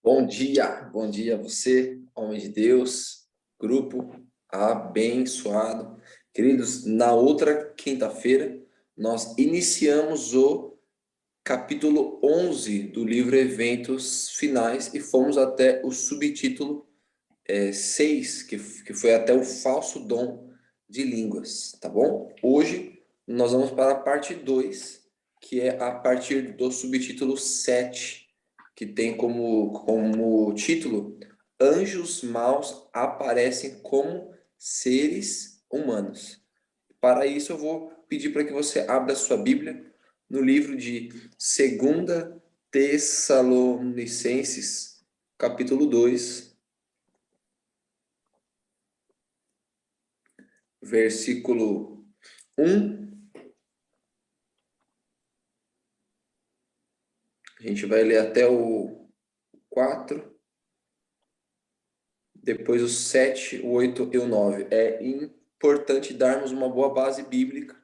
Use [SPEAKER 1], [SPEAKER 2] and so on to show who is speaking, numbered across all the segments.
[SPEAKER 1] Bom dia a você, homem de Deus, grupo abençoado. Queridos, na outra quinta-feira, nós iniciamos o capítulo 11 do livro Eventos Finais e fomos até o subtítulo 6, que foi até o falso dom de línguas, tá bom? Hoje nós vamos para a parte 2, que é a partir do subtítulo 7, que tem como título Anjos Maus Aparecem como Seres Humanos. Para isso eu vou pedir para que você abra sua Bíblia no livro de Segunda Tessalonicenses, capítulo 2, versículo 1. A gente vai ler até o 4, depois o 7, o 8 e o 9. É importante darmos uma boa base bíblica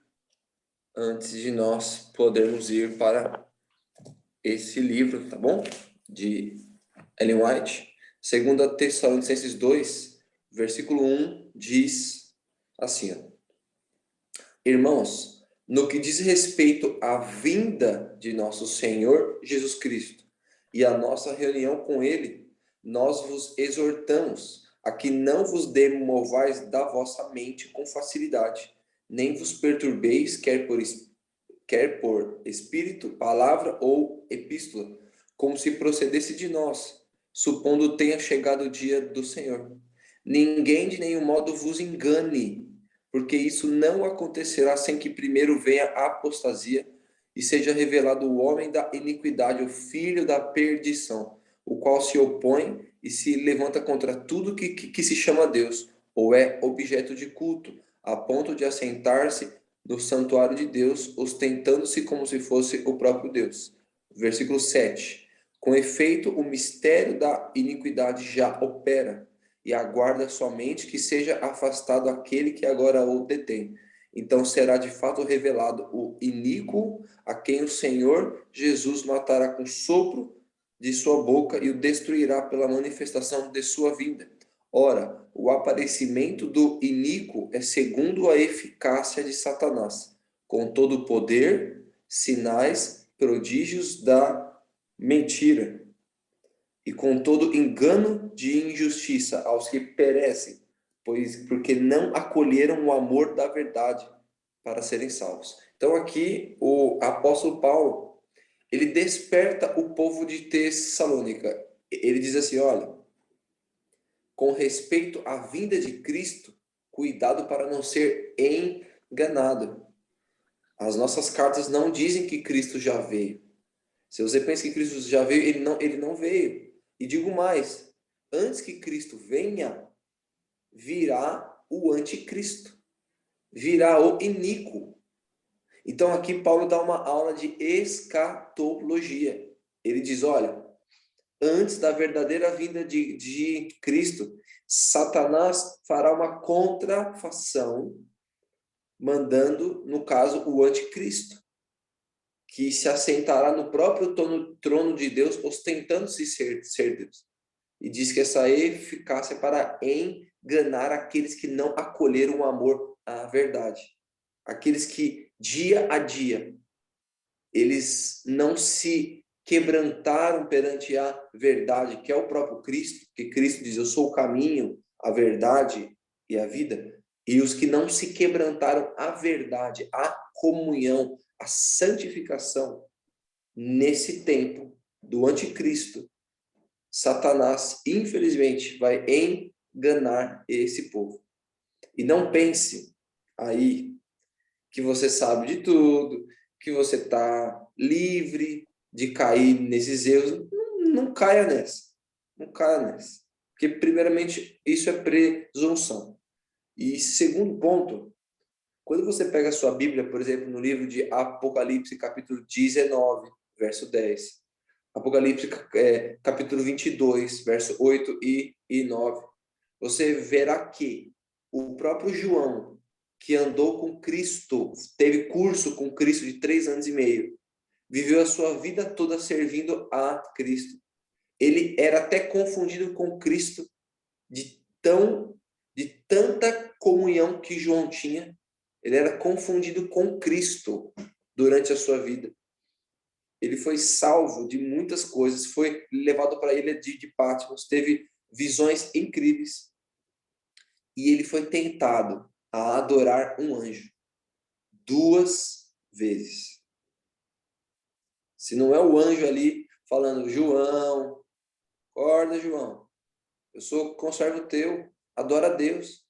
[SPEAKER 1] antes de nós podermos ir para esse livro, tá bom? De Ellen White. Segunda Tessalonicenses 2, versículo 1 diz assim, ó: Irmãos, no que diz respeito à vinda de nosso Senhor Jesus Cristo e à nossa reunião com Ele, nós vos exortamos a que não vos demovais da vossa mente com facilidade, nem vos perturbeis, quer por espírito, palavra ou epístola, como se procedesse de nós, supondo tenha chegado o dia do Senhor. Ninguém de nenhum modo vos engane, porque isso não acontecerá sem que primeiro venha a apostasia e seja revelado o homem da iniquidade, o filho da perdição, o qual se opõe e se levanta contra tudo que se chama Deus, ou é objeto de culto, a ponto de assentar-se no santuário de Deus, ostentando-se como se fosse o próprio Deus. Versículo 7. Com efeito, o mistério da iniquidade já opera, e aguarda somente que seja afastado aquele que agora o detém. Então será de fato revelado o iníquo, a quem o Senhor Jesus matará com sopro de sua boca e o destruirá pela manifestação de sua vinda. Ora, o aparecimento do iníquo é segundo a eficácia de Satanás, com todo o poder, sinais, prodígios da mentira, e com todo engano de injustiça aos que perecem, porque não acolheram o amor da verdade para serem salvos. Então aqui o apóstolo Paulo, ele desperta o povo de Tessalônica. Ele diz assim, olha, com respeito à vinda de Cristo, cuidado para não ser enganado. As nossas cartas não dizem que Cristo já veio. Se você pensa que Cristo já veio, ele não veio. E digo mais, antes que Cristo venha, virá o anticristo, virá o iníquo. Então aqui Paulo dá uma aula de escatologia. Ele diz, olha, antes da verdadeira vinda de Cristo, Satanás fará uma contrafação, mandando, no caso, o anticristo, que se assentará no próprio trono de Deus, ostentando-se ser Deus. E diz que essa eficácia é para enganar aqueles que não acolheram o amor à verdade. Aqueles que, dia a dia, eles não se quebrantaram perante a verdade, que é o próprio Cristo, que Cristo diz, eu sou o caminho, a verdade e a vida. E os que não se quebrantaram à verdade, à comunhão, à santificação, nesse tempo do anticristo, Satanás, infelizmente, vai enganar esse povo. E não pense aí que você sabe de tudo, que você está livre de cair nesses erros. Não caia nessa. Não caia nessa. Porque, primeiramente, isso é presunção. E segundo ponto, quando você pega a sua Bíblia, por exemplo, no livro de Apocalipse, capítulo 19, verso 10, Apocalipse, capítulo 22, verso 8 e 9, você verá que o próprio João, que andou com Cristo, teve curso com Cristo de 3 anos e meio, viveu a sua vida toda servindo a Cristo. Ele era até confundido com Cristo de tanta comunhão que João tinha. Ele era confundido com Cristo durante a sua vida. Ele foi salvo de muitas coisas, foi levado para a ilha de Patmos, teve visões incríveis. E ele foi tentado a adorar um anjo 2 vezes. Se não é o anjo ali falando, João, acorda, João, eu sou conservo teu, adora a Deus.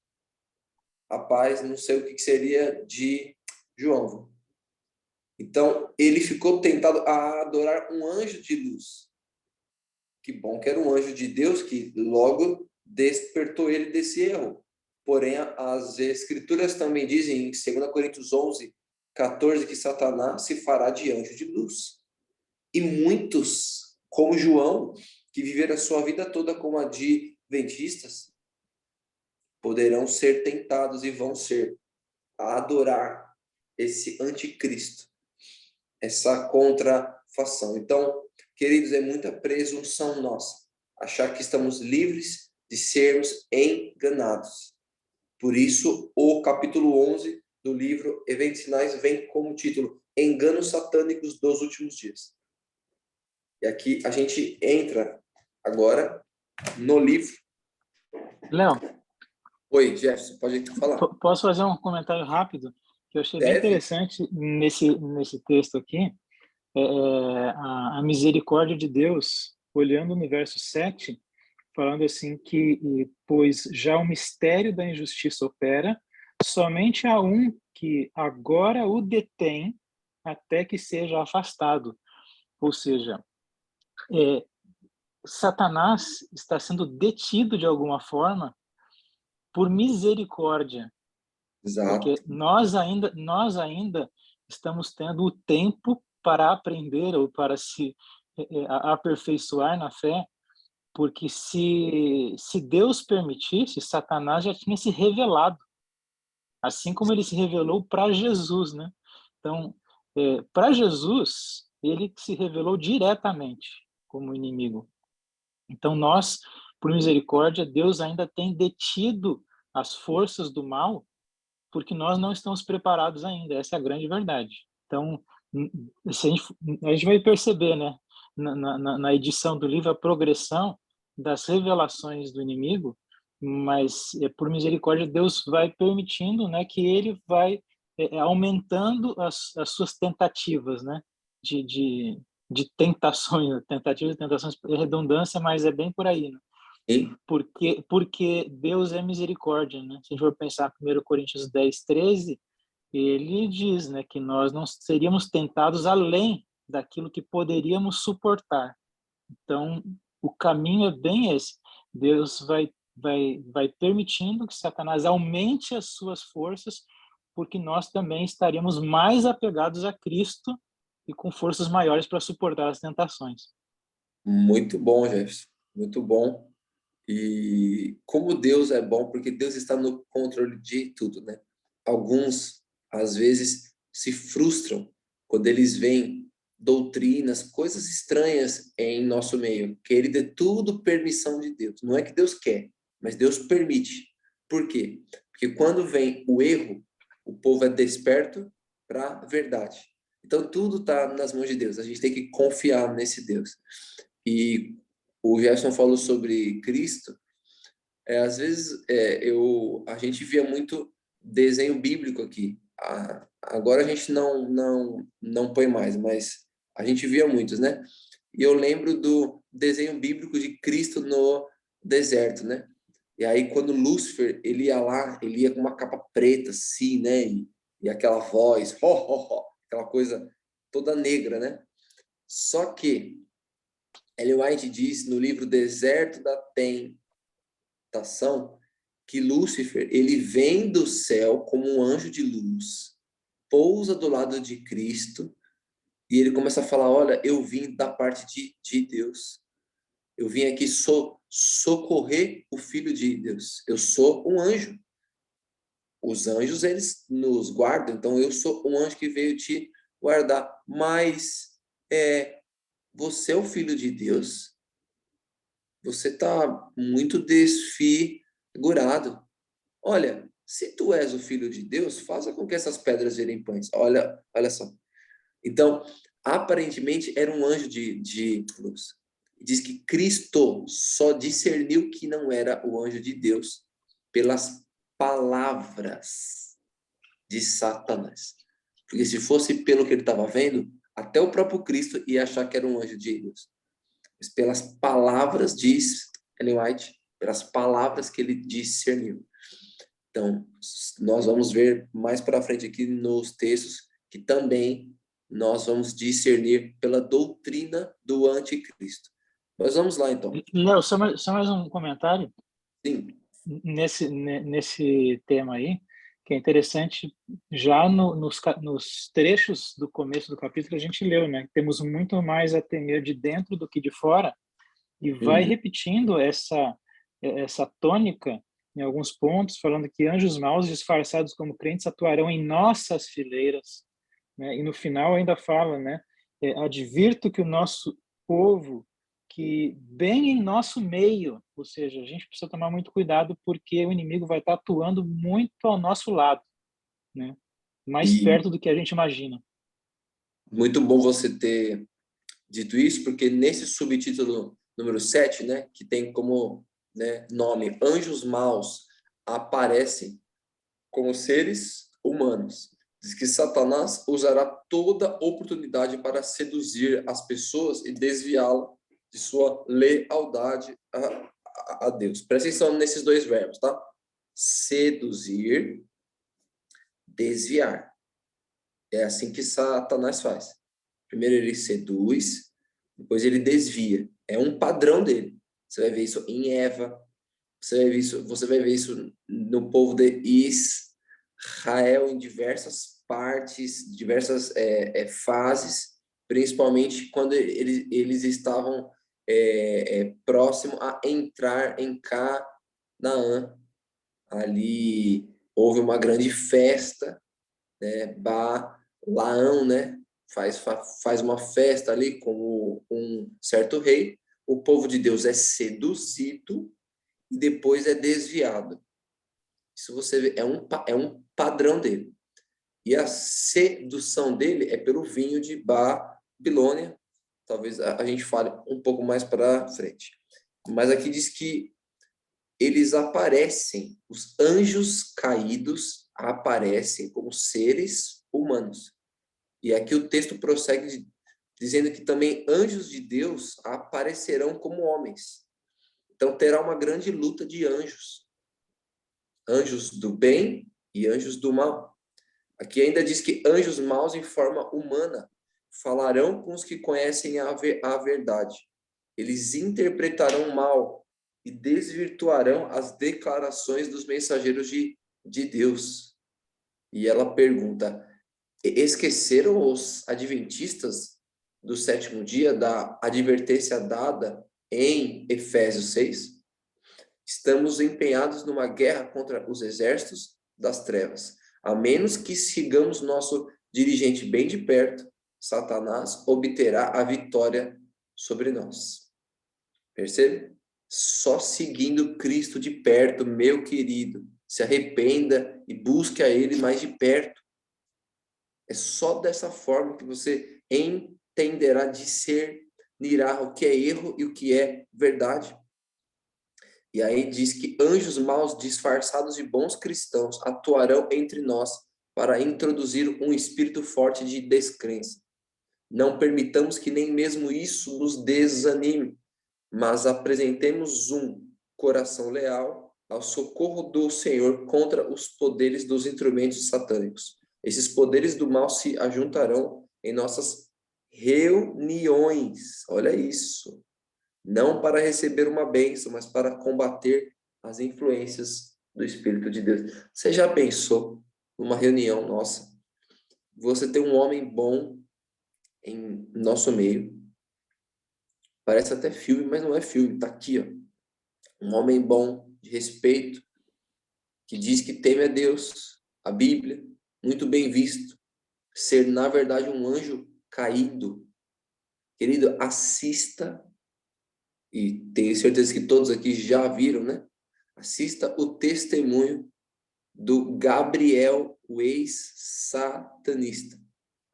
[SPEAKER 1] Rapaz, não sei o que seria de João. Então, ele ficou tentado a adorar um anjo de luz. Que bom que era um anjo de Deus que logo despertou ele desse erro. Porém, as escrituras também dizem em 2 Coríntios 11, 14, que Satanás se fará de anjo de luz. E muitos, como João, que viveram a sua vida toda como adventistas, poderão ser tentados e vão ser a adorar esse anticristo, essa contrafação. Então, queridos, é muita presunção nossa achar que estamos livres de sermos enganados. Por isso, o capítulo 11 do livro Eventos Sinais vem como título Enganos Satânicos dos Últimos Dias. E aqui a gente entra agora no livro.
[SPEAKER 2] Léo,
[SPEAKER 1] Oi, Jefferson, pode falar.
[SPEAKER 2] posso fazer um comentário rápido que eu achei bem interessante nesse texto aqui? A misericórdia de Deus, olhando no verso 7, falando assim que, pois já o mistério da injustiça opera, somente há um que agora o detém até que seja afastado. Ou seja, Satanás está sendo detido de alguma forma por misericórdia.
[SPEAKER 1] Exato.
[SPEAKER 2] Porque nós ainda estamos tendo o tempo para aprender ou para se aperfeiçoar na fé, porque se Deus permitisse, Satanás já tinha se revelado, assim como ele se revelou para Jesus, né? Então, para Jesus, ele se revelou diretamente como inimigo. Então, nós, por misericórdia, Deus ainda tem detido as forças do mal, porque nós não estamos preparados ainda, essa é a grande verdade. Então, se a gente vai perceber, né, na edição do livro, a progressão das revelações do inimigo, mas por misericórdia Deus vai permitindo, né, que ele vai aumentando as suas tentativas, né, de tentações, tentativas e tentações, redundância, mas é bem por aí, né? Porque Deus é misericórdia, né? Se a gente for pensar 1 Coríntios 10, 13, ele diz, né, que nós não seríamos tentados além daquilo que poderíamos suportar. Então, o caminho é bem esse. Deus vai permitindo que Satanás aumente as suas forças, porque nós também estaríamos mais apegados a Cristo e com forças maiores para suportar as tentações.
[SPEAKER 1] Muito bom, Jefferson. Muito bom. E como Deus é bom, porque Deus está no controle de tudo, né? Alguns, às vezes, se frustram quando eles veem doutrinas, coisas estranhas em nosso meio. Querida, é tudo permissão de Deus. Não é que Deus quer, mas Deus permite. Por quê? Porque quando vem o erro, o povo é desperto para a verdade. Então, tudo está nas mãos de Deus. A gente tem que confiar nesse Deus. E o Gerson falou sobre Cristo. Às vezes a gente via muito desenho bíblico aqui. Agora a gente não põe mais, mas a gente via muitos, né? E eu lembro do desenho bíblico de Cristo no deserto, né? E aí quando Lúcifer ele ia lá, ele ia com uma capa preta, assim, né? E aquela voz, ho, ho, ho, aquela coisa toda negra, né? Só que Ellen White diz no livro Deserto da Tentação que Lúcifer, ele vem do céu como um anjo de luz, pousa do lado de Cristo e ele começa a falar, olha, eu vim da parte de Deus. Eu vim aqui socorrer o Filho de Deus. Eu sou um anjo. Os anjos, eles nos guardam, então eu sou um anjo que veio te guardar. Mas você é o Filho de Deus? você está muito desfigurado. Olha, se tu és o filho de Deus, faça com que essas pedras virem pães. Olha só. Então, aparentemente era um anjo de luz. Diz que Cristo só discerniu que não era o anjo de Deus pelas palavras de Satanás. Porque se fosse pelo que ele estava vendo, até o próprio Cristo ia achar que era um anjo de Deus. Mas pelas palavras, diz Ellen White, pelas palavras que ele discerniu. Então, nós vamos ver mais para frente aqui nos textos que também nós vamos discernir pela doutrina do anticristo. Mas vamos lá, então.
[SPEAKER 2] Léo, só mais um comentário
[SPEAKER 1] Sim.
[SPEAKER 2] nesse tema aí, que é interessante. Já nos trechos do começo do capítulo a gente leu, né? Temos muito mais a temer de dentro do que de fora, e vai repetindo essa tônica em alguns pontos, falando que anjos maus disfarçados como crentes atuarão em nossas fileiras, né? E no final ainda fala, né? Advirto que o nosso povo, que bem em nosso meio, ou seja, a gente precisa tomar muito cuidado porque o inimigo vai estar atuando muito ao nosso lado, né? Mais
[SPEAKER 1] E
[SPEAKER 2] perto do que a gente imagina.
[SPEAKER 1] muito bom você ter dito isso, porque nesse subtítulo número 7, né, que tem como, né, nome Anjos Maus, aparecem como seres humanos. Diz que Satanás usará toda oportunidade para seduzir as pessoas e desviá-la de sua lealdade a Deus. Presta atenção nesses dois verbos, tá? Seduzir, desviar. É assim que Satanás faz. Primeiro ele seduz, depois ele desvia. É um padrão dele. Você vai ver isso em Eva, você vai ver isso no povo de Israel em diversas partes, diversas fases, principalmente quando eles estavam próximo a entrar em Canaã. Ali houve uma grande festa, né? Balaão, né? Faz uma festa ali com um certo rei. O povo de Deus é seduzido e depois é desviado. Isso você vê, é um padrão dele. E a sedução dele é pelo vinho de Babilônia. Talvez a gente fale um pouco mais para frente. Mas aqui diz que eles aparecem, os anjos caídos aparecem como seres humanos. E aqui o texto prossegue dizendo que também anjos de Deus aparecerão como homens. Então terá uma grande luta de anjos. Anjos do bem e anjos do mal. Aqui ainda diz que anjos maus em forma humana falarão com os que conhecem a verdade. Eles interpretarão mal e desvirtuarão as declarações dos mensageiros de Deus. E ela pergunta: esqueceram os adventistas do sétimo dia da advertência dada em Efésios 6? Estamos empenhados numa guerra contra os exércitos das trevas. A menos que sigamos nosso dirigente bem de perto, Satanás obterá a vitória sobre nós. Percebe? Só seguindo Cristo de perto, meu querido. Se arrependa e busque a Ele mais de perto. É só dessa forma que você entenderá, discernirá o que é erro e o que é verdade. E aí diz que anjos maus disfarçados de bons cristãos atuarão entre nós para introduzir um espírito forte de descrença. Não permitamos que nem mesmo isso nos desanime, mas apresentemos um coração leal ao socorro do Senhor contra os poderes dos instrumentos satânicos. Esses poderes do mal se ajuntarão em nossas reuniões. Olha isso. Não para receber uma bênção, mas para combater as influências do Espírito de Deus. Você já pensou numa reunião nossa? Você tem um homem bom em nosso meio. Parece até filme, mas não é filme. Tá aqui, ó. Um homem bom, de respeito, que diz que teme a Deus, a Bíblia, muito bem visto. Ser, na verdade, um anjo caído. Querido, assista e tenho certeza que todos aqui já viram, né? Assista o testemunho do Gabriel, o ex-satanista.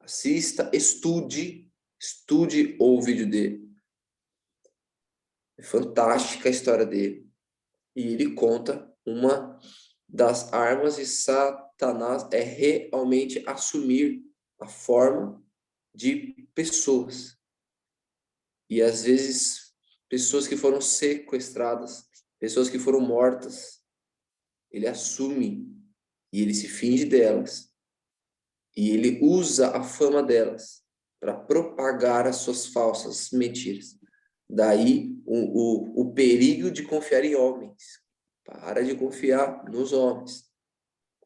[SPEAKER 1] Assista, estude o vídeo dele. É fantástica a história dele. E ele conta uma das armas de Satanás é realmente assumir a forma de pessoas. E às vezes, pessoas que foram sequestradas, pessoas que foram mortas, ele assume e ele se finge delas. E ele usa a fama delas para propagar as suas falsas mentiras. Daí o perigo de confiar em homens. Para de confiar nos homens.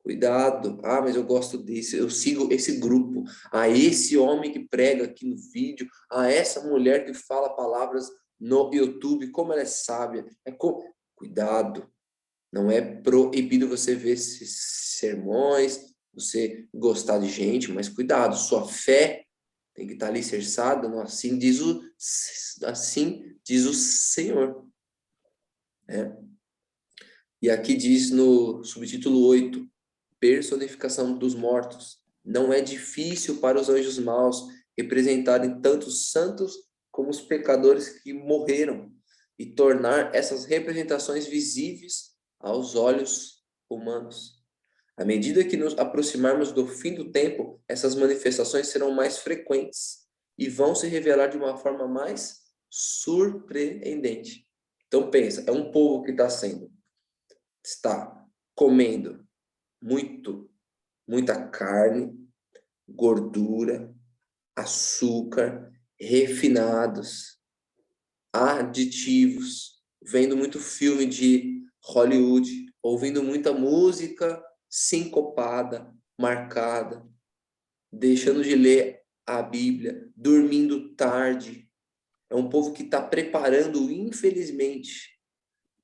[SPEAKER 1] Cuidado. Ah, mas eu gosto desse, eu sigo esse grupo. Ah, esse homem que prega aqui no vídeo. Ah, essa mulher que fala palavras no YouTube, como ela é sábia. Cuidado. Não é proibido você ver esses sermões, você gostar de gente, mas cuidado, sua fé tem que estar alicerçada no assim diz o Senhor. Né? E aqui diz no subtítulo 8, personificação dos mortos. Não é difícil para os anjos maus representarem tanto os santos como os pecadores que morreram e tornar essas representações visíveis aos olhos humanos. À medida que nos aproximarmos do fim do tempo, essas manifestações serão mais frequentes e vão se revelar de uma forma mais surpreendente. Então pensa, é um povo que está comendo muita carne, gordura, açúcar, refinados, aditivos, vendo muito filme de Hollywood, ouvindo muita música sincopada, marcada, deixando de ler a Bíblia, dormindo tarde. É um povo que está preparando, infelizmente,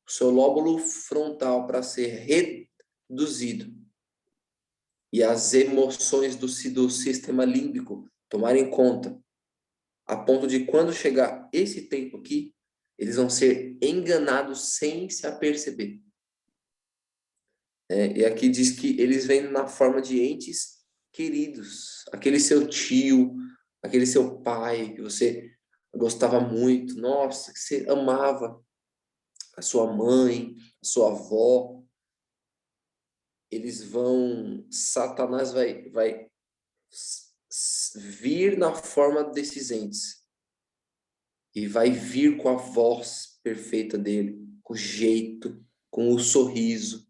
[SPEAKER 1] o seu lóbulo frontal para ser reduzido. E as emoções do sistema límbico tomarem conta, a ponto de quando chegar esse tempo aqui, eles vão ser enganados sem se aperceber. E aqui diz que eles vêm na forma de entes queridos, aquele seu tio, aquele seu pai que você gostava muito, nossa, que você amava, a sua mãe, a sua avó. Satanás vai vir na forma desses entes e vai vir com a voz perfeita dele, com o jeito, com o sorriso.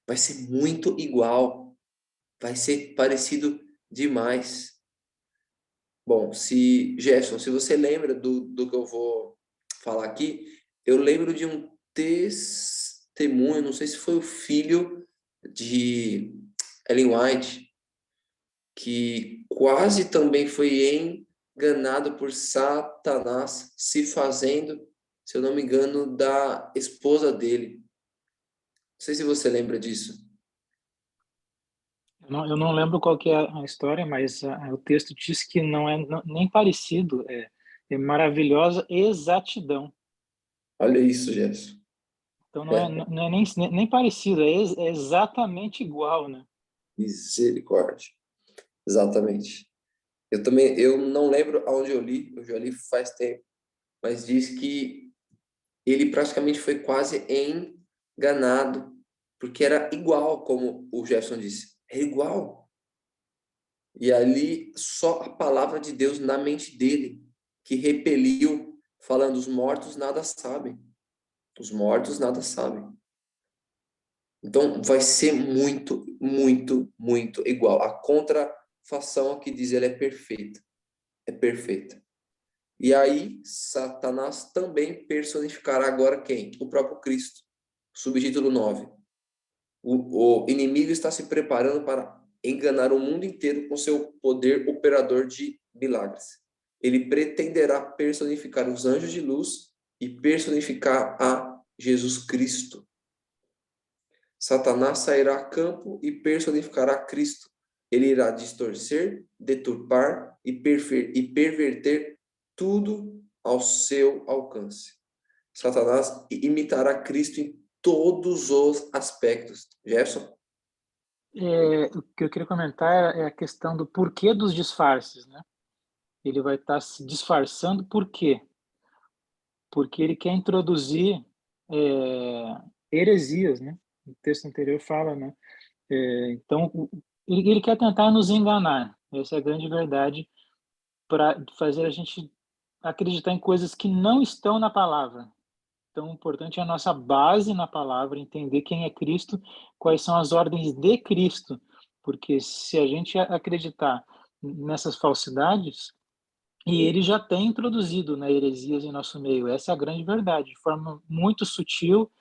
[SPEAKER 1] Vai ser muito igual, vai ser parecido demais. Bom, Gerson, se você lembra do que eu vou falar aqui, eu lembro de um testemunho, não sei se foi o filho de Ellen White, que quase também foi enganado por Satanás, se fazendo, se eu não me engano, da esposa dele. Não sei se você lembra disso.
[SPEAKER 2] Eu não lembro qual que é a história, mas o texto diz que não é nem parecido, é maravilhosa exatidão.
[SPEAKER 1] Olha isso, Gerson.
[SPEAKER 2] Então não é nem parecido, é exatamente igual, né?
[SPEAKER 1] Misericórdia. Exatamente. Eu não lembro aonde eu já li faz tempo, mas diz que ele praticamente foi quase enganado, porque era igual, como o Jefferson disse, é igual. E ali só a palavra de Deus na mente dele, que repeliu, falando, os mortos nada sabem. Os mortos nada sabem. Então vai ser muito, muito, muito igual. A contrafação aqui diz ele é perfeita. É perfeita. E aí, Satanás também personificará agora quem? O próprio Cristo. Subtítulo 9. O inimigo está se preparando para enganar o mundo inteiro com seu poder operador de milagres. Ele pretenderá personificar os anjos de luz e personificar a Jesus Cristo. Satanás sairá a campo e personificará Cristo. Ele irá distorcer, deturpar e perverter tudo ao seu alcance. Satanás imitará Cristo em todos os aspectos. Gerson?
[SPEAKER 2] O que eu queria comentar é a questão do porquê dos disfarces, né? Ele vai estar se disfarçando por quê? Porque ele quer introduzir heresias, né? O texto anterior fala, né? Então, ele quer tentar nos enganar. Essa é a grande verdade, para fazer a gente acreditar em coisas que não estão na palavra. Então, o importante é a nossa base na palavra, entender quem é Cristo, quais são as ordens de Cristo, porque se a gente acreditar nessas falsidades, e ele já tem introduzido, né, heresias em nosso meio, essa é a grande verdade, de forma muito sutil,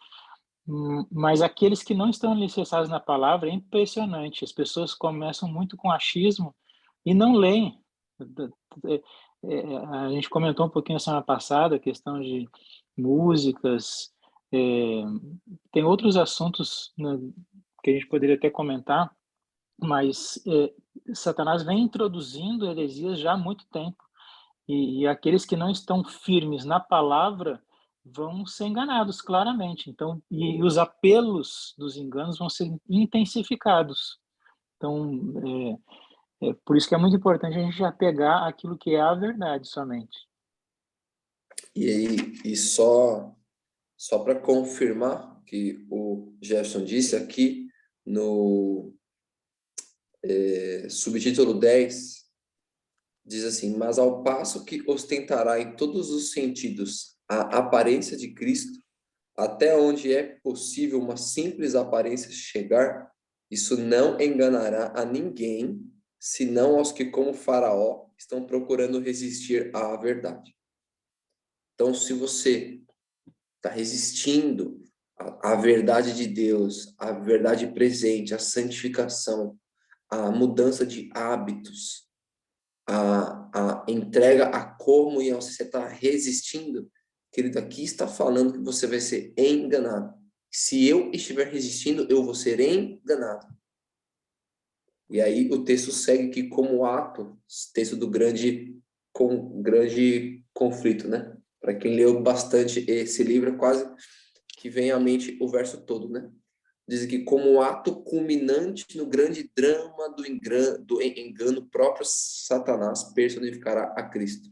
[SPEAKER 2] mas aqueles que não estão alicerçados na palavra, é impressionante, as pessoas começam muito com achismo e não leem. A gente comentou um pouquinho na semana passada a questão de músicas, é, tem outros assuntos, né, que a gente poderia até comentar, mas Satanás vem introduzindo heresias já há muito tempo, e aqueles que não estão firmes na palavra vão ser enganados claramente. Então, e os apelos dos enganos vão ser intensificados. Então, por isso que é muito importante a gente apegar aquilo que é a verdade somente.
[SPEAKER 1] E aí, só para confirmar que o Jefferson disse aqui no subtítulo 10, diz assim: mas ao passo que ostentará em todos os sentidos a aparência de Cristo, até onde é possível uma simples aparência chegar, isso não enganará a ninguém, senão aos que, como Faraó, estão procurando resistir à verdade. Então, se você está resistindo à verdade de Deus, à verdade presente, à santificação, à mudança de hábitos, à entrega à comunhão, se você está resistindo, querido, aqui está falando que você vai ser enganado. Se eu estiver resistindo, eu vou ser enganado. E aí o texto segue que como ato, texto do grande conflito, né? Para quem leu bastante esse livro, é quase que vem à mente o verso todo, né? Diz que como ato culminante no grande drama do engano, próprio Satanás personificará a Cristo.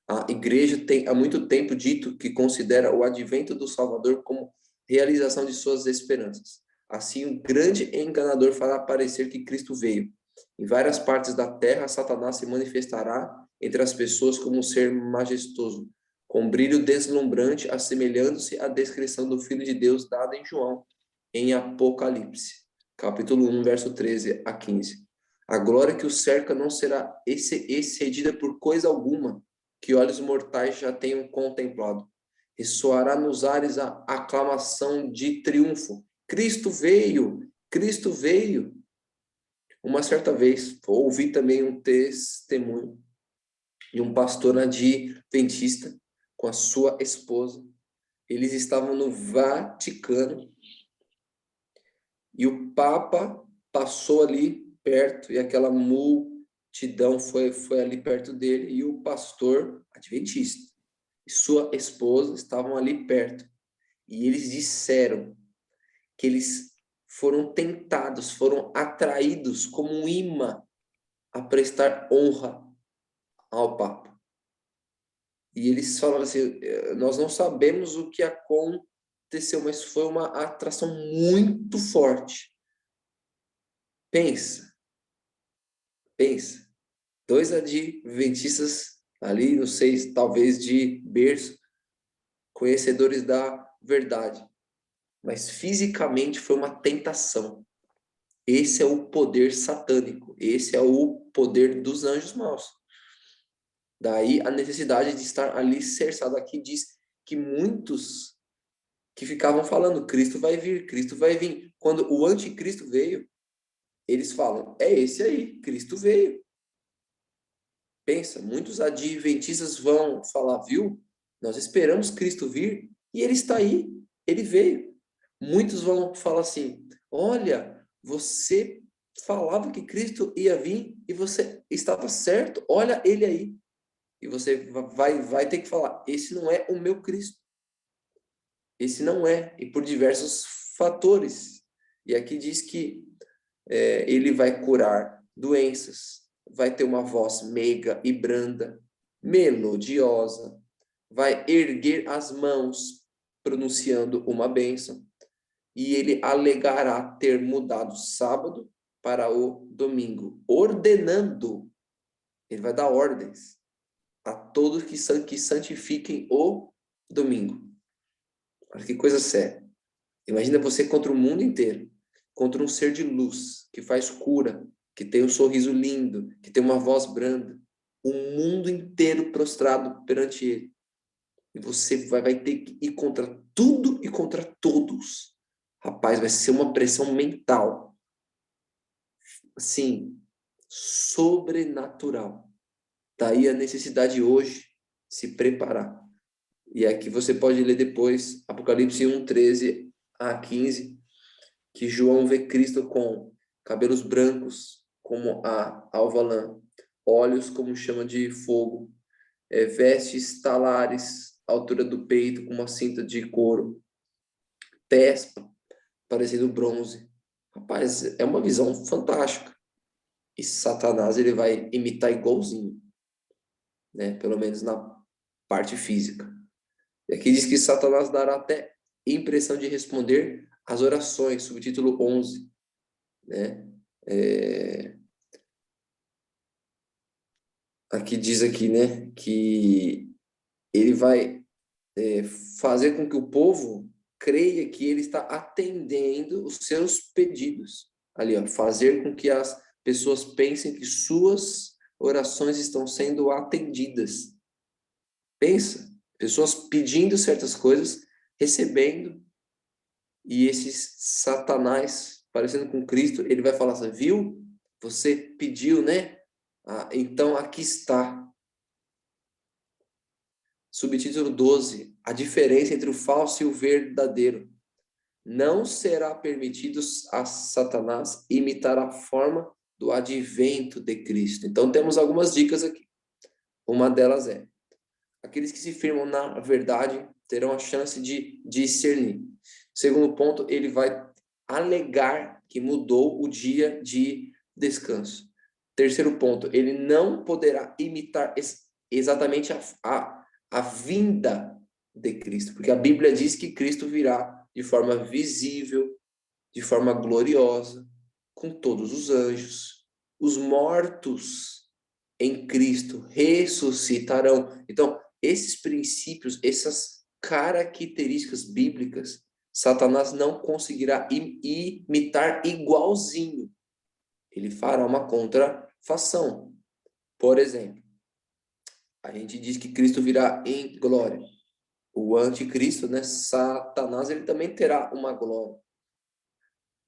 [SPEAKER 1] A igreja tem há muito tempo dito que considera o advento do Salvador como realização de suas esperanças. Assim, o grande enganador fará parecer que Cristo veio. Em várias partes da terra, Satanás se manifestará entre as pessoas como um ser majestoso, com brilho deslumbrante, assemelhando-se à descrição do Filho de Deus dada em João, em Apocalipse, capítulo 1, verso 13 a 15. A glória que o cerca não será excedida por coisa alguma que olhos mortais já tenham contemplado. Ressoará nos ares a aclamação de triunfo. Cristo veio! Cristo veio! Uma certa vez, ouvi também um testemunho de um pastor adventista com a sua esposa. Eles estavam no Vaticano e o Papa passou ali perto e aquela multidão foi ali perto dele e o pastor adventista e sua esposa estavam ali perto. E eles disseram que eles foram tentados, foram atraídos como um imã a prestar honra ao Papa. E eles falaram assim: nós não sabemos o que aconteceu, mas foi uma atração muito forte. Pensa. Dois adventistas ali, não sei, talvez de berço, conhecedores da verdade. Mas fisicamente foi uma tentação. Esse é o poder satânico. Esse é o poder dos anjos maus. Daí a necessidade de estar ali cercado. Aqui diz que muitos que ficavam falando, Cristo vai vir, Cristo vai vir. Quando o anticristo veio, eles falam, é esse aí, Cristo veio. Pensa, muitos adventistas vão falar, viu? Nós esperamos Cristo vir e ele está aí, ele veio. Muitos vão falar assim, olha, você falava que Cristo ia vir e você estava certo, olha ele aí. E você vai ter que falar, esse não é o meu Cristo. esse não é, e por diversos fatores. E aqui diz que ele vai curar doenças, vai ter uma voz meiga e branda, melodiosa, vai erguer as mãos pronunciando uma bênção, e ele alegará ter mudado sábado para o domingo, ordenando, ele vai dar ordens a todos que santifiquem o domingo. Olha que coisa séria. Imagina você contra o mundo inteiro, contra um ser de luz, que faz cura, que tem um sorriso lindo, que tem uma voz branda. O mundo inteiro prostrado perante ele. E você vai ter que ir contra tudo e contra todos. Rapaz, vai ser uma pressão mental. Assim, sobrenatural. Daí a necessidade hoje se preparar. E aqui você pode ler depois, Apocalipse 1, 13 a 15, que João vê Cristo com cabelos brancos, como a alva lã, olhos como chama de fogo, vestes talares, altura do peito, com uma cinta de couro, pés parecendo bronze. Rapaz, é uma visão fantástica. E Satanás, ele vai imitar igualzinho, né? Pelo menos na parte física. E aqui diz que Satanás dará até impressão de responder às orações, subtítulo 11, né? Aqui diz aqui, né, que ele vai fazer com que o povo creia que ele está atendendo os seus pedidos. Ali, ó, fazer com que as pessoas pensem que suas orações estão sendo atendidas. Pensa, pessoas pedindo certas coisas, recebendo, e esse Satanás, parecendo com Cristo, ele vai falar assim, viu? Você pediu, né? Então aqui está. Subtítulo 12, a diferença entre o falso e o verdadeiro. Não será permitido a Satanás imitar a forma do advento de Cristo. Então temos algumas dicas aqui. Uma delas é, aqueles que se firmam na verdade terão a chance de discernir. Segundo ponto, ele vai alegar que mudou o dia de descanso. Terceiro ponto, ele não poderá imitar exatamente a vinda de Cristo, porque a Bíblia diz que Cristo virá de forma visível, de forma gloriosa, com todos os anjos. Os mortos em Cristo ressuscitarão. Então, esses princípios, essas características bíblicas, Satanás não conseguirá imitar igualzinho. Ele fará uma contrafação. Por exemplo, a gente diz que Cristo virá em glória. O anticristo, né, Satanás, ele também terá uma glória.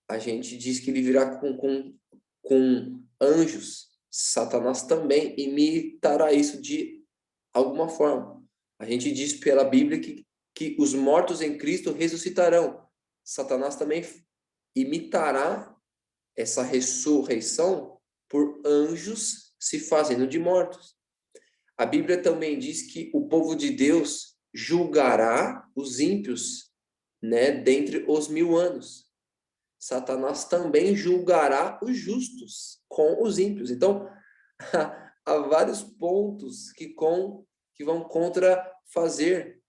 [SPEAKER 1] A gente diz que ele virá com anjos. Satanás também imitará isso de alguma forma. A gente diz pela Bíblia que os mortos em Cristo ressuscitarão. Satanás também imitará essa ressurreição por anjos se fazendo de mortos. A Bíblia também diz que o povo de Deus julgará os ímpios, né, dentre os 1000 anos. Satanás também julgará os justos com os ímpios. Então, há vários pontos que vão contra fazer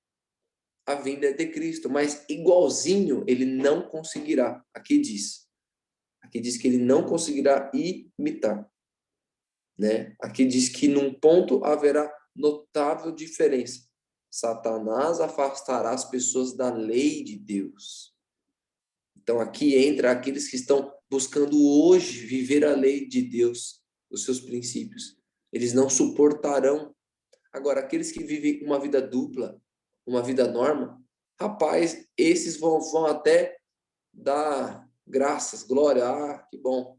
[SPEAKER 1] a vinda de Cristo, mas igualzinho ele não conseguirá. Aqui diz que ele não conseguirá imitar, né? Aqui diz que num ponto haverá notável diferença. Satanás afastará as pessoas da lei de Deus. Então aqui entra aqueles que estão buscando hoje viver a lei de Deus, os seus princípios. Eles não suportarão. Agora, aqueles que vivem uma vida dupla, uma vida norma, rapaz, esses vão até dar graças, glória. Ah, que bom.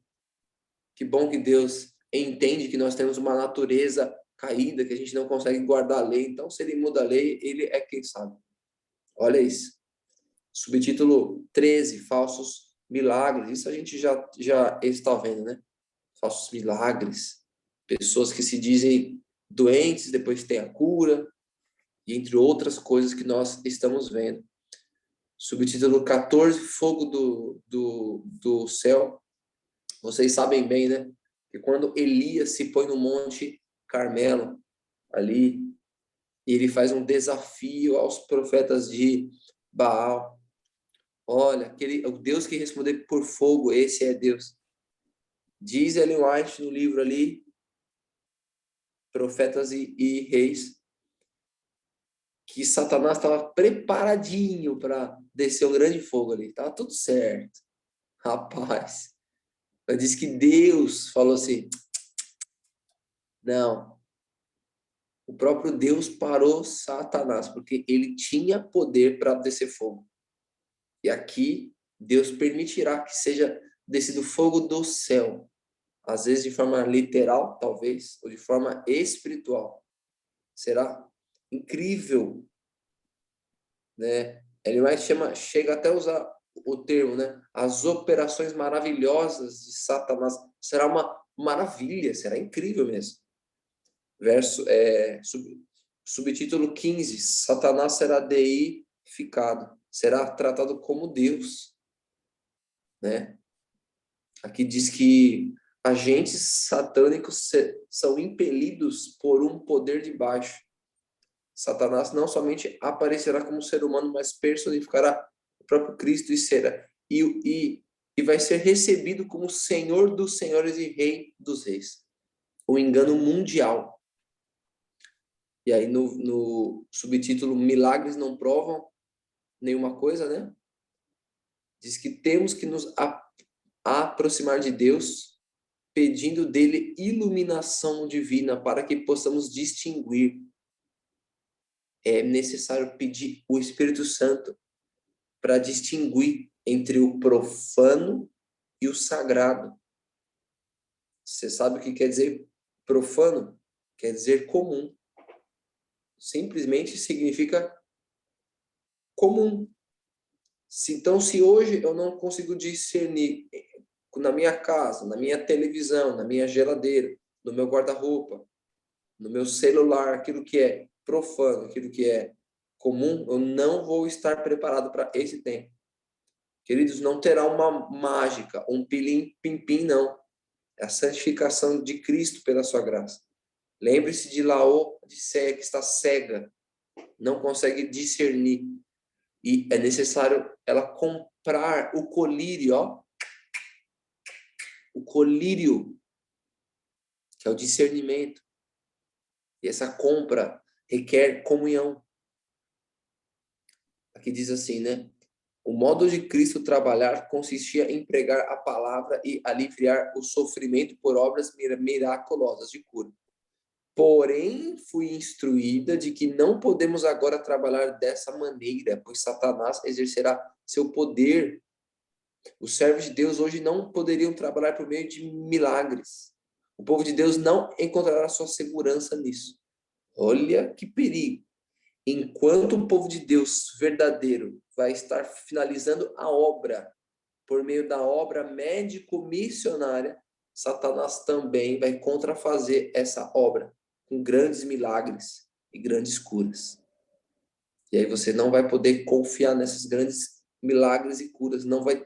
[SPEAKER 1] Que bom que Deus entende que nós temos uma natureza caída, que a gente não consegue guardar a lei. Então, se ele muda a lei, ele é quem sabe. Olha isso. Subtítulo 13, falsos milagres. Isso a gente já está vendo, né? Falsos milagres. Pessoas que se dizem doentes, depois têm a cura, e entre outras coisas que nós estamos vendo. Subtítulo 14, fogo do céu. Vocês sabem bem, né? Que quando Elias se põe no Monte Carmelo, ali, e ele faz um desafio aos profetas de Baal. Olha, o Deus que responder por fogo, esse é Deus. Diz Ellen White no livro ali, Profetas e Reis, que Satanás estava preparadinho para descer um grande fogo ali. Estava tudo certo. Rapaz, eu disse que Deus falou assim, não, o próprio Deus parou Satanás, porque ele tinha poder para descer fogo. E aqui, Deus permitirá que seja descido fogo do céu. Às vezes de forma literal, talvez, ou de forma espiritual. Será incrível, né? Ele mais chega até a usar o termo, né? As operações maravilhosas de Satanás. Será uma maravilha, será incrível mesmo. Subtítulo 15, Satanás será deificado, será tratado como Deus, né? Aqui diz que agentes satânicos são impelidos por um poder de baixo. Satanás não somente aparecerá como ser humano, mas personificará o próprio Cristo e vai ser recebido como Senhor dos senhores e Rei dos reis. O engano mundial. E aí no subtítulo Milagres não provam nenhuma coisa, né? Diz que temos que nos aproximar de Deus, pedindo dele iluminação divina para que possamos distinguir. É necessário pedir o Espírito Santo para distinguir entre o profano e o sagrado. Você sabe o que quer dizer profano? Quer dizer comum. Simplesmente significa comum. Então, se hoje eu não consigo discernir na minha casa, na minha televisão, na minha geladeira, no meu guarda-roupa, no meu celular, aquilo que é profano, aquilo que é comum, eu não vou estar preparado para esse tempo. Queridos, não terá uma mágica, um pilim-pim-pim, não. É a santificação de Cristo pela sua graça. Lembre-se de Laodiceia, que está cega, não consegue discernir. E é necessário ela comprar o colírio, ó. O colírio, que é o discernimento. E essa compra requer comunhão. Aqui diz assim, né? O modo de Cristo trabalhar consistia em pregar a palavra e aliviar o sofrimento por obras miraculosas de cura. Porém, fui instruída de que não podemos agora trabalhar dessa maneira, pois Satanás exercerá seu poder. Os servos de Deus hoje não poderiam trabalhar por meio de milagres. O povo de Deus não encontrará sua segurança nisso. Olha que perigo. Enquanto o povo de Deus verdadeiro vai estar finalizando a obra por meio da obra médico-missionária, Satanás também vai contrafazer essa obra com grandes milagres e grandes curas. E aí você não vai poder confiar nesses grandes milagres e curas, não vai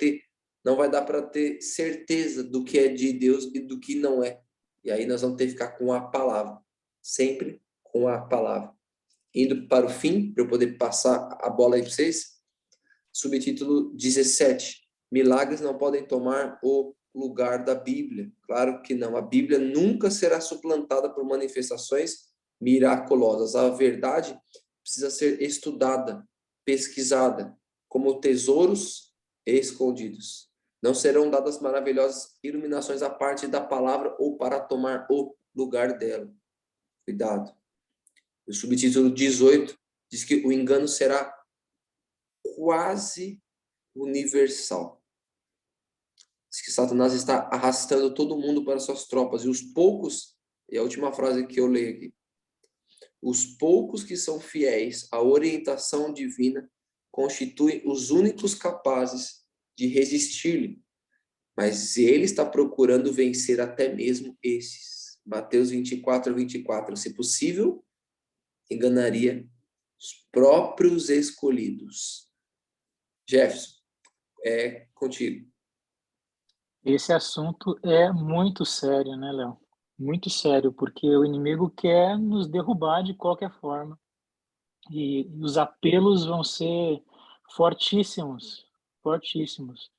[SPEAKER 1] dar para ter certeza do que é de Deus e do que não é. E aí nós vamos ter que ficar com a palavra, sempre com a palavra. Indo para o fim, para eu poder passar a bola aí para vocês, subtítulo 17. Milagres não podem tomar o lugar da Bíblia. Claro que não. A Bíblia nunca será suplantada por manifestações miraculosas. A verdade precisa ser estudada, pesquisada, como tesouros escondidos. Não serão dadas maravilhosas iluminações à parte da palavra ou para tomar o lugar dela. Cuidado. O subtítulo 18 diz que o engano será quase universal. Diz que Satanás está arrastando todo mundo para suas tropas. E os poucos, e a última frase que eu leio aqui, os poucos que são fiéis à orientação divina constituem os únicos capazes de resistir-lhe. Mas ele está procurando vencer até mesmo esses. Mateus 24, 24. Se possível, enganaria os próprios escolhidos. Jefferson, é contigo.
[SPEAKER 2] Esse assunto é muito sério, né, Léo? Muito sério, porque o inimigo quer nos derrubar de qualquer forma. E os apelos vão ser fortíssimos, fortíssimos.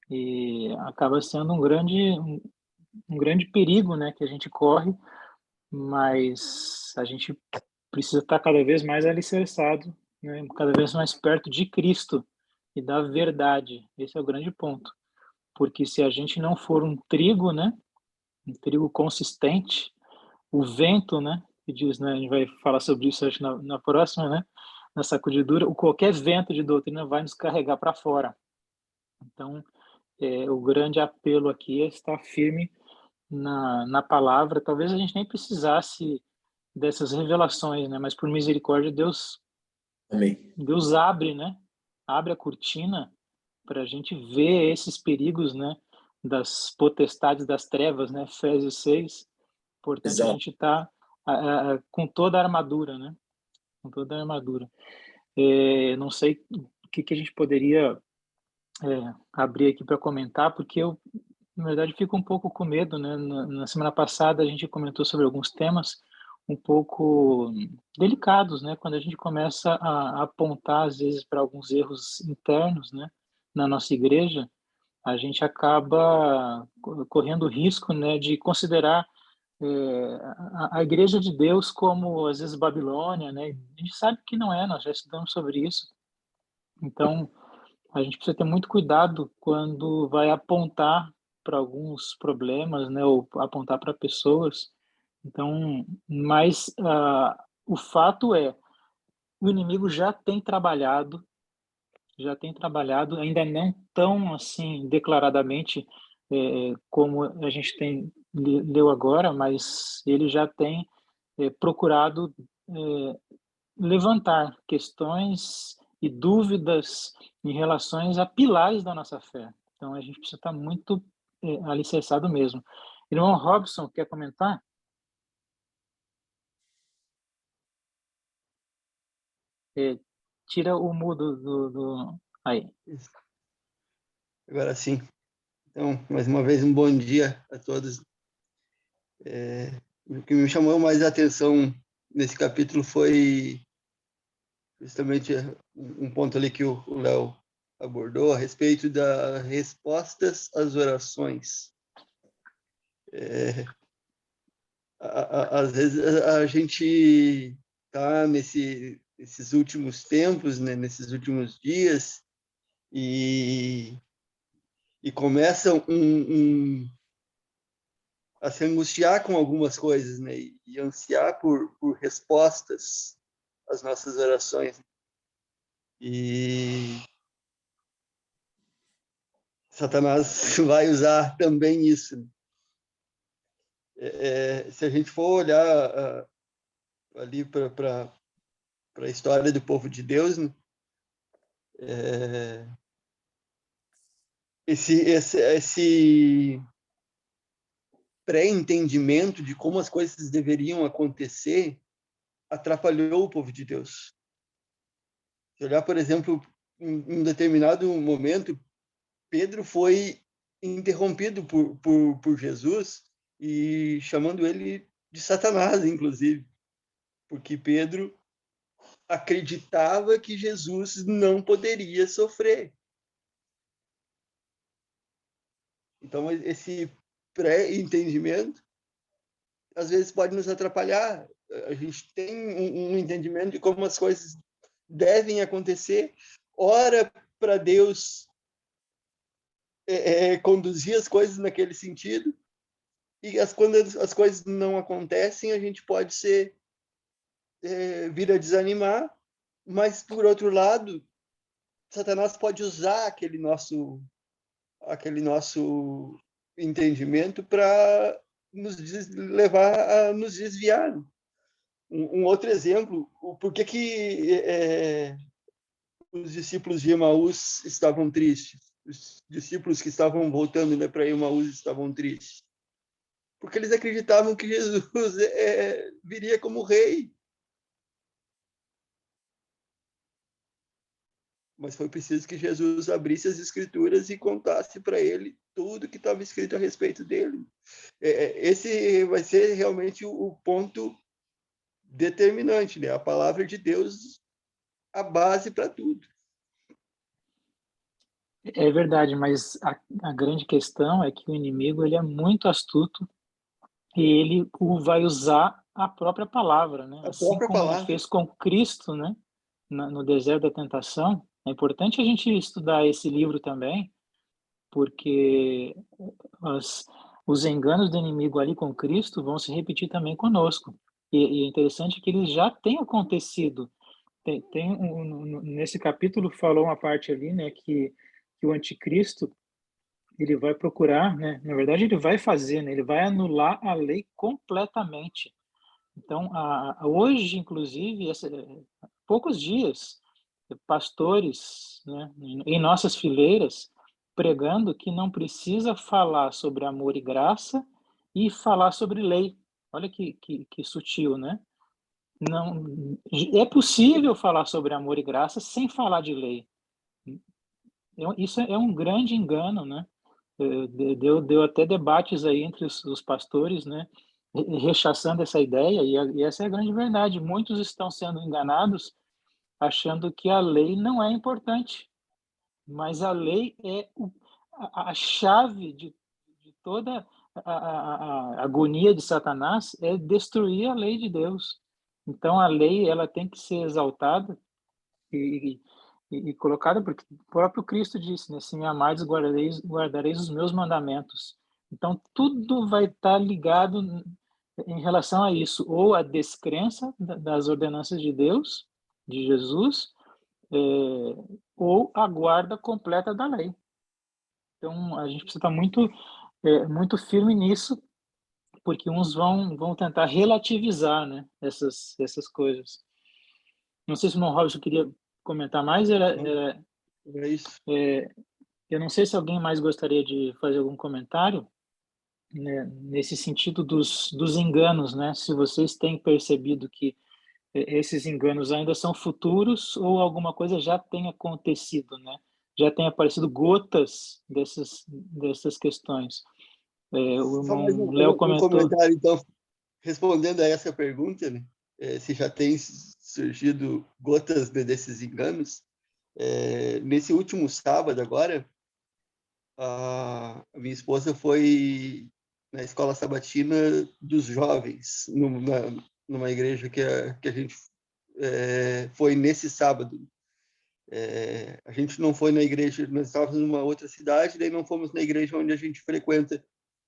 [SPEAKER 2] E acaba sendo um grande perigo, né, que a gente corre, mas a gente precisa estar cada vez mais alicerçado, né, cada vez mais perto de Cristo e da verdade. Esse é o grande ponto. Porque se a gente não for um trigo, né, um trigo consistente, o vento, né, que diz, né, a gente vai falar sobre isso acho na próxima, né, na sacudidura, o qualquer vento de doutrina vai nos carregar para fora. Então, o grande apelo aqui é estar firme na palavra. Talvez a gente nem precisasse dessas revelações, né, mas por misericórdia
[SPEAKER 1] Amém.
[SPEAKER 2] Deus abre, né, abre a cortina para a gente ver esses perigos, né, das potestades das trevas, né, Efésios 6. Importante a
[SPEAKER 1] Exato.
[SPEAKER 2] gente estar com toda a armadura, né, com toda a armadura. Não sei o que a gente poderia abrir aqui para comentar, porque eu, na verdade, fico um pouco com medo, né? Na semana passada a gente comentou sobre alguns temas um pouco delicados, né? Quando a gente começa a apontar, às vezes, para alguns erros internos, né? Na nossa igreja, a gente acaba correndo o risco, né? De considerar a igreja de Deus como, às vezes, Babilônia, né? A gente sabe que não é, nós já estudamos sobre isso. Então, a gente precisa ter muito cuidado quando vai apontar para alguns problemas, né, ou apontar para pessoas. Então, mas o fato é, o inimigo já tem trabalhado, ainda não tão assim declaradamente como a gente leu agora, mas ele já tem procurado levantar questões e dúvidas em relações a pilares da nossa fé. Então, a gente precisa estar muito alicerçado mesmo. Irmão Robson, quer comentar? É, tira o mudo Aí.
[SPEAKER 3] Isso. Agora sim. Então, mais uma vez, um bom dia a todos. O que me chamou mais a atenção nesse capítulo foi justamente um ponto ali que o Léo abordou a respeito das respostas às orações. Às vezes a gente está nesses últimos tempos, né, nesses últimos dias, e começa a se angustiar com algumas coisas, né? E ansiar por respostas às nossas orações. E Satanás vai usar também isso. Se a gente for olhar ali para a história do povo de Deus, né? Esse pré-entendimento de como as coisas deveriam acontecer atrapalhou o povo de Deus. Se olhar, por exemplo, em um determinado momento, Pedro foi interrompido por Jesus e chamando ele de Satanás, inclusive, porque Pedro acreditava que Jesus não poderia sofrer. Então, esse pré-entendimento, às vezes, pode nos atrapalhar. A gente tem um entendimento de como as coisas devem acontecer, ora para Deus conduzir as coisas naquele sentido, e quando as coisas não acontecem, a gente pode vir a desanimar, mas, por outro lado, Satanás pode usar aquele nosso entendimento para levar a nos desviar. Um outro exemplo, por que os discípulos de Emaús estavam tristes? Os discípulos que estavam voltando, né, para Emaús estavam tristes. Porque eles acreditavam que Jesus viria como rei. mas foi preciso que Jesus abrisse as Escrituras e contasse para ele tudo que estava escrito a respeito dele. Esse vai ser realmente o ponto determinante, né? A palavra de Deus, a base para tudo.
[SPEAKER 2] É verdade, mas a grande questão é que o inimigo ele é muito astuto e ele vai usar a própria palavra, né?
[SPEAKER 3] A
[SPEAKER 2] Assim
[SPEAKER 3] própria
[SPEAKER 2] como ele
[SPEAKER 3] palavra.
[SPEAKER 2] fez com Cristo, né? No deserto da tentação. É importante a gente estudar esse livro também, porque os enganos do inimigo ali com Cristo vão se repetir também conosco. E é interessante que eles já têm acontecido. Nesse capítulo falou uma parte ali, né, que o anticristo ele vai procurar, né, na verdade ele vai fazer, né, ele vai anular a lei completamente. Então, hoje, inclusive, poucos dias, pastores, né, em nossas fileiras, pregando que não precisa falar sobre amor e graça e falar sobre lei. Olha que sutil, né? Não, é possível falar sobre amor e graça sem falar de lei. Isso é um grande engano, né? Deu até debates aí entre os pastores, né? Rechaçando essa ideia, e essa é a grande verdade. Muitos estão sendo enganados achando que a lei não é importante, mas a lei é a chave de toda a agonia de Satanás é destruir a lei de Deus. Então a lei ela tem que ser exaltada e, e colocada porque o próprio Cristo disse, né, se me amares, guardareis os meus mandamentos. Então tudo vai estar ligado em relação a isso, ou a descrença das ordenanças de Deus, de Jesus, ou a guarda completa da lei. Então, a gente precisa estar muito firme nisso, porque uns vão tentar relativizar, né, essas coisas. Não sei se o Mon Robson queria comentar mais,
[SPEAKER 3] É isso.
[SPEAKER 2] eu não sei se alguém mais gostaria de fazer algum comentário, né, nesse sentido dos enganos, né? Se vocês têm percebido que esses enganos ainda são futuros ou alguma coisa já tem acontecido, né? Já tem aparecido gotas dessas questões. O
[SPEAKER 3] Só mais
[SPEAKER 2] irmão Léo
[SPEAKER 3] um
[SPEAKER 2] comentou.
[SPEAKER 3] comentário, então, respondendo a essa pergunta, né? Se já tem surgido gotas desses enganos. Nesse último sábado, agora, a minha esposa foi na escola sabatina dos jovens, numa igreja que a gente foi nesse sábado. A gente não foi na igreja, nós estávamos numa outra cidade, daí não fomos na igreja onde a gente frequenta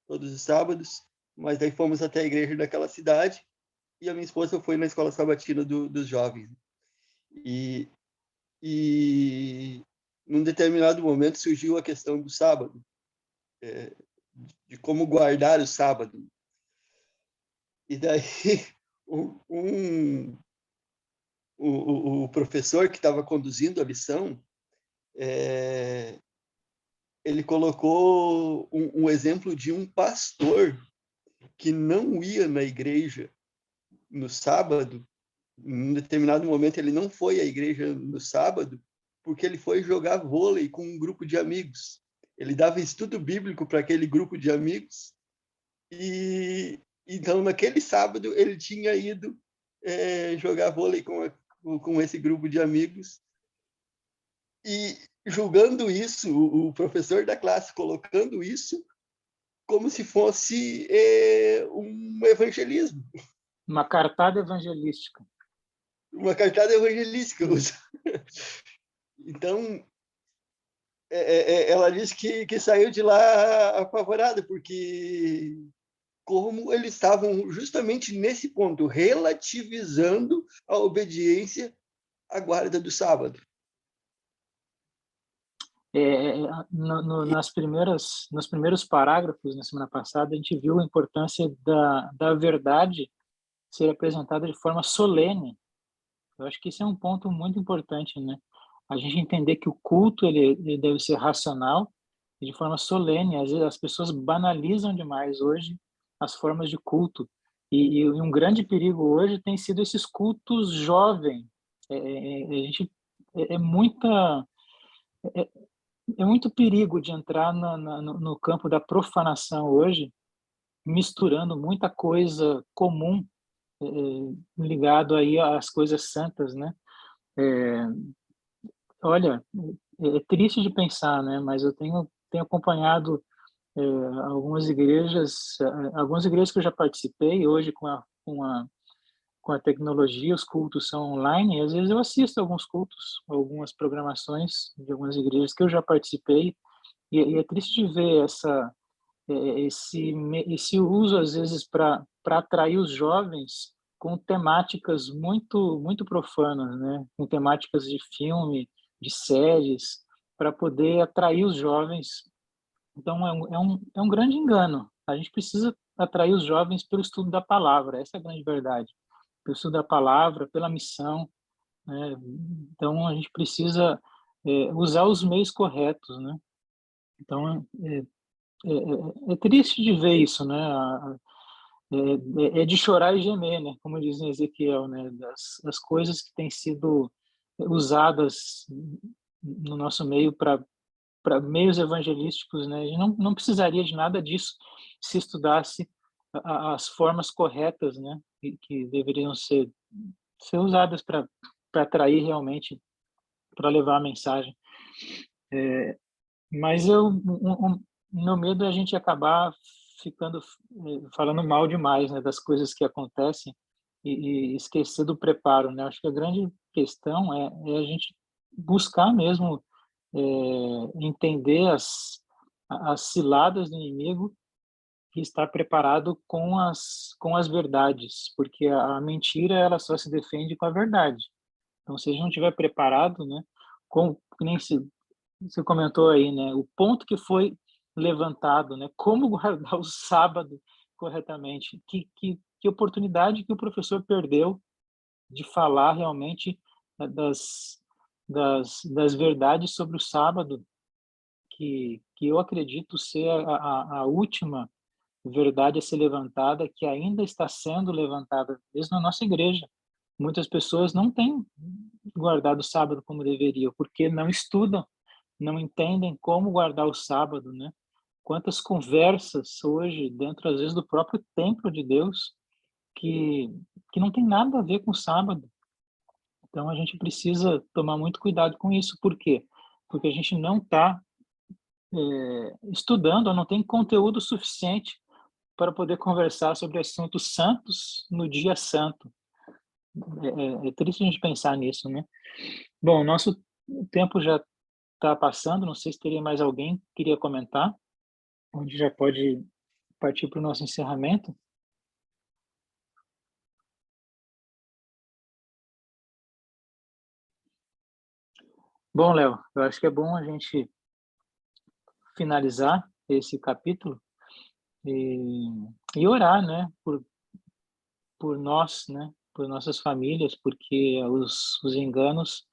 [SPEAKER 3] todos os sábados, mas daí fomos até a igreja daquela cidade e a minha esposa foi na escola sabatina dos jovens. E num determinado momento surgiu a questão do sábado, de como guardar o sábado. E daí o professor que estava conduzindo a lição, ele colocou um exemplo de um pastor que não ia na igreja no sábado. Em determinado momento ele não foi à igreja no sábado porque ele foi jogar vôlei com um grupo de amigos. Ele dava estudo bíblico para aquele grupo de amigos e então naquele sábado ele tinha ido jogar vôlei com esse grupo de amigos e julgando isso, o professor da classe colocando isso como se fosse um evangelismo.
[SPEAKER 2] Uma cartada evangelística.
[SPEAKER 3] Uma cartada evangelística. Então, ela disse que saiu de lá apavorada, porque como eles estavam justamente nesse ponto, relativizando a obediência à guarda do sábado.
[SPEAKER 2] Nos primeiros parágrafos, na semana passada, a gente viu a importância da verdade ser apresentada de forma solene. Eu acho que isso é um ponto muito importante, né? A gente entender que o culto ele deve ser racional e de forma solene. Às vezes as pessoas banalizam demais hoje as formas de culto. E um grande perigo hoje tem sido esses cultos jovens. A gente é muita É muito perigo de entrar no campo da profanação hoje, misturando muita coisa comum ligado aí às coisas santas, né? É, olha, é triste de pensar, né? Mas eu tenho acompanhado algumas igrejas que eu já participei hoje com a tecnologia, os cultos são online, e às vezes eu assisto alguns cultos, algumas programações de algumas igrejas que eu já participei, e é triste de ver esse uso, às vezes, para atrair os jovens com temáticas muito profanas, né? Com temáticas de filme, de séries, para poder atrair os jovens. Então, é um grande engano. A gente precisa atrair os jovens pelo estudo da palavra, essa é a grande verdade. Pelo estudo da palavra, pela missão, né? Então, a gente precisa usar os meios corretos, né? Então, é triste de ver isso, né? É de chorar e gemer, né? Como diz em Ezequiel, né? Das coisas que têm sido usadas no nosso meio para meios evangelísticos, né? A gente não precisaria de nada disso se estudasse as formas corretas, né? Que deveriam ser usadas para atrair realmente, para levar a mensagem. Mas meu medo é a gente acabar ficando falando mal demais, né, das coisas que acontecem e esquecer do preparo, né? Acho que a grande questão é a gente buscar mesmo entender as ciladas do inimigo e estar preparado com as verdades, porque a mentira ela só se defende com a verdade. Então, se a gente não estiver preparado, né, que nem você comentou aí, né, o ponto que foi levantado, né, como guardar o sábado corretamente, que oportunidade que o professor perdeu de falar realmente das verdades sobre o sábado, que eu acredito ser a última verdade a ser levantada, que ainda está sendo levantada, mesmo na nossa igreja. Muitas pessoas não têm guardado o sábado como deveriam, porque não estudam, não entendem como guardar o sábado, né? Quantas conversas hoje dentro, às vezes, do próprio templo de Deus, que, que não tem nada a ver com o sábado. Então, a gente precisa tomar muito cuidado com isso. Por quê? Porque a gente não está estudando, ou não tem conteúdo suficiente para poder conversar sobre assuntos santos no dia santo. É triste a gente pensar nisso, né? Bom, nosso tempo já está passando, não sei se teria mais alguém que queria comentar, onde já pode partir para o nosso encerramento. Bom, Léo, eu acho que é bom a gente finalizar esse capítulo e, e orar, né, por nós, né, por nossas famílias, porque os enganos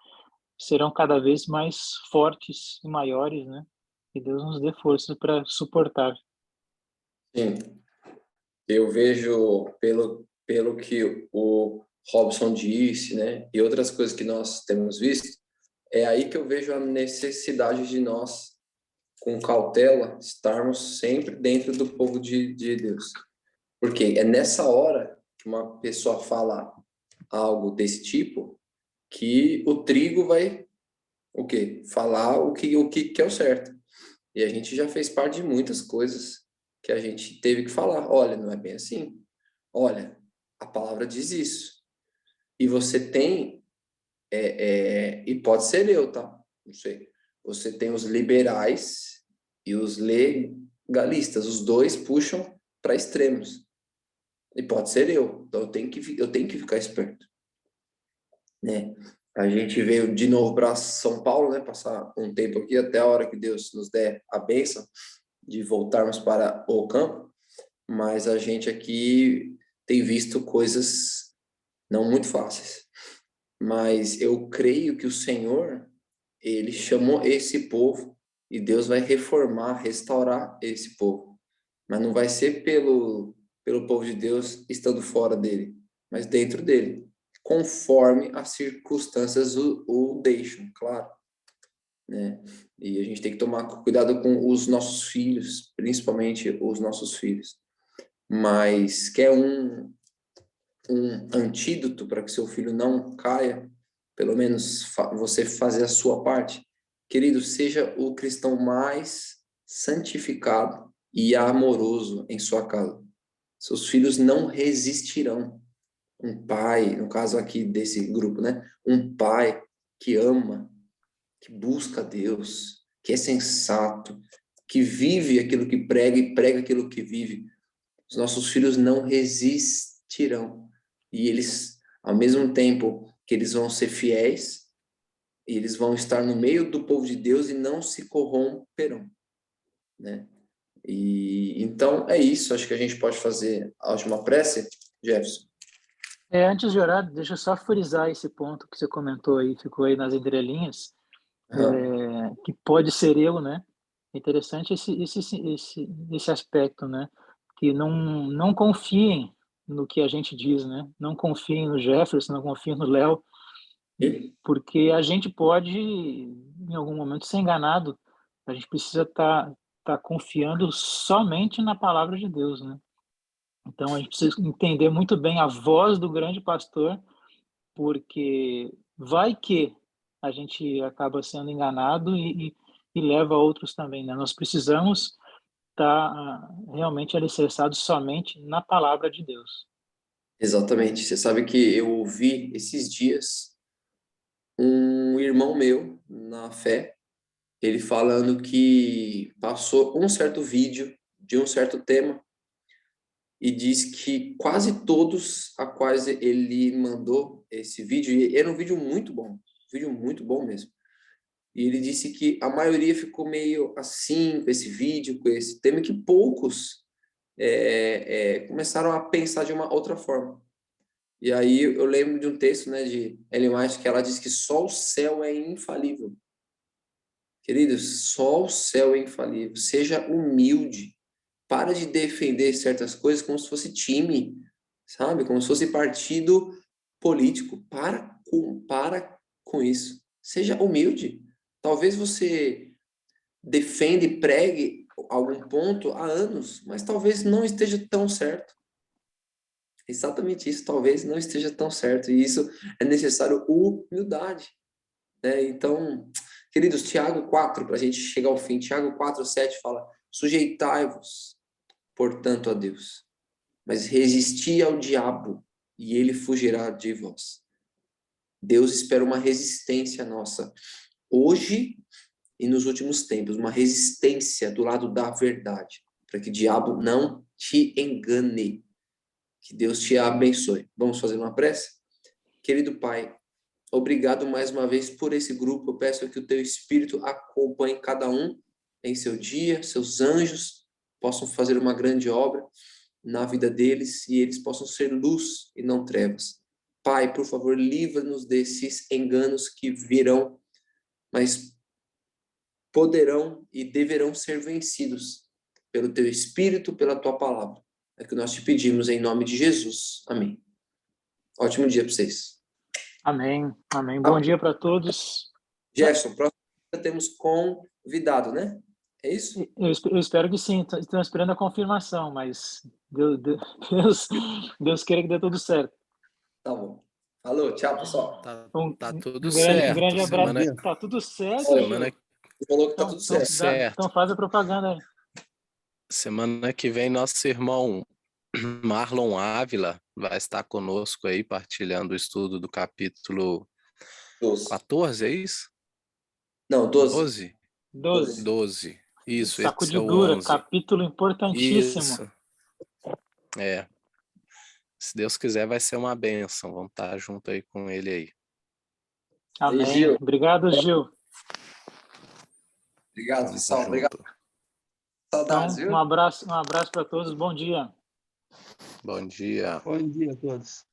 [SPEAKER 2] serão cada vez mais fortes e maiores, né? Que Deus nos dê força para suportar.
[SPEAKER 1] Sim, eu vejo pelo que o Robson disse, né, e outras coisas que nós temos visto, é aí que eu vejo a necessidade de nós, com cautela, estarmos sempre dentro do povo de Deus. Porque é nessa hora que uma pessoa fala algo desse tipo que o trigo vai o quê? Falar o que é o certo. E a gente já fez parte de muitas coisas que a gente teve que falar. Olha, não é bem assim. Olha, a palavra diz isso. E você tem, e pode ser eu, tá? Não sei. Você tem os liberais e os legalistas. Os dois puxam para extremos. E pode ser eu. Então eu tenho que ficar esperto, né? A gente veio de novo para São Paulo, né? Passar um tempo aqui até a hora que Deus nos der a bênção de voltarmos para o campo, mas a gente aqui tem visto coisas não muito fáceis. Mas eu creio que o Senhor, ele chamou esse povo e Deus vai reformar, restaurar esse povo. Mas não vai ser pelo povo de Deus estando fora dele, mas dentro dele, conforme as circunstâncias o deixam, claro. né? E a gente tem que tomar cuidado com os nossos filhos, principalmente os nossos filhos. Mas quer um antídoto para que seu filho não caia, pelo menos você fazer a sua parte. Querido, seja o cristão mais santificado e amoroso em sua casa. Seus filhos não resistirão. Um pai, no caso aqui desse grupo, né? Um pai que ama, que busca Deus, que é sensato, que vive aquilo que prega e prega aquilo que vive. Os nossos filhos não resistirão. E eles, ao mesmo tempo que eles vão ser fiéis, eles vão estar no meio do povo de Deus e não se corromperão, né? E então é isso. Acho que a gente pode fazer a última prece, Jefferson.
[SPEAKER 2] Antes de orar, deixa eu só frisar esse ponto que você comentou aí, ficou aí nas entrelinhas, que pode ser eu, né? Interessante esse aspecto, né? Que não confiem no que a gente diz, né? Não confiem no Jefferson, não confiem no Léo, porque a gente pode, em algum momento, ser enganado. A gente precisa tá confiando somente na palavra de Deus, né? Então, a gente precisa entender muito bem a voz do grande pastor, porque vai que a gente acaba sendo enganado e leva outros também, né? Nós precisamos estar realmente alicerçados somente na palavra de Deus.
[SPEAKER 1] Exatamente. Você sabe que eu ouvi esses dias um irmão meu na fé, ele falando que passou um certo vídeo de um certo tema e diz que quase todos a quais ele mandou esse vídeo, e era um vídeo muito bom mesmo. E ele disse que a maioria ficou meio assim com esse vídeo, com esse tema, e que poucos começaram a pensar de uma outra forma. E aí eu lembro de um texto, né, de Ellen White, que ela diz que só o céu é infalível. Queridos, só o céu é infalível. Seja humilde. Para de defender certas coisas como se fosse time, sabe? Como se fosse partido político. Para com isso. Seja humilde. Talvez você defenda e pregue algum ponto há anos, mas talvez não esteja tão certo. Exatamente isso, talvez não esteja tão certo. E isso é necessário humildade, né? Então, queridos, Tiago 4, para a gente chegar ao fim, Tiago 4:7 fala: sujeitai-vos, portanto, a Deus, mas resisti ao diabo e ele fugirá de vós. Deus espera uma resistência nossa, hoje e nos últimos tempos, uma resistência do lado da verdade, para que o diabo não te engane. Que Deus te abençoe. Vamos fazer uma prece? Querido Pai, obrigado mais uma vez por esse grupo. Eu peço que o teu Espírito acompanhe cada um em seu dia, seus anjos possam fazer uma grande obra na vida deles e eles possam ser luz e não trevas. Pai, por favor, livra-nos desses enganos que virão, mas poderão e deverão ser vencidos pelo teu Espírito, pela tua palavra. É que nós te pedimos em nome de Jesus. Amém. Ótimo dia para vocês.
[SPEAKER 2] Amém. Amém. Bom dia para todos.
[SPEAKER 1] Jefferson, próximo temos convidado, né? É isso?
[SPEAKER 2] Eu espero que sim. Estou esperando a confirmação, mas Deus queira que dê tudo certo.
[SPEAKER 1] Tá bom. Falou, tchau, pessoal.
[SPEAKER 4] Tá tudo
[SPEAKER 2] Um
[SPEAKER 4] certo.
[SPEAKER 2] grande abraço.
[SPEAKER 3] Semana-
[SPEAKER 2] Tá tudo certo,
[SPEAKER 4] Semana,
[SPEAKER 2] Gil?
[SPEAKER 1] Você falou que tá
[SPEAKER 2] Então,
[SPEAKER 1] tudo
[SPEAKER 2] então,
[SPEAKER 1] certo.
[SPEAKER 4] certo.
[SPEAKER 2] então faz a propaganda aí.
[SPEAKER 4] Semana que vem, nosso irmão Marlon Ávila vai estar conosco aí, partilhando o estudo do capítulo
[SPEAKER 1] 12.
[SPEAKER 4] 14, é isso?
[SPEAKER 1] Não, 12.
[SPEAKER 2] 12.
[SPEAKER 4] 12. Isso, esse é o
[SPEAKER 2] Sacudidura,
[SPEAKER 4] 11.
[SPEAKER 2] capítulo importantíssimo.
[SPEAKER 4] Isso. Se Deus quiser, vai ser uma bênção. Vamos estar junto aí com ele aí.
[SPEAKER 2] Amém.
[SPEAKER 1] Gil.
[SPEAKER 2] Obrigado, Gil.
[SPEAKER 1] Obrigado,
[SPEAKER 4] Vamos
[SPEAKER 1] pessoal.
[SPEAKER 4] junto.
[SPEAKER 1] Obrigado. Saudades,
[SPEAKER 2] Então,
[SPEAKER 1] viu?
[SPEAKER 2] um abraço para todos. Bom dia.
[SPEAKER 4] Bom dia.
[SPEAKER 3] Bom dia a todos.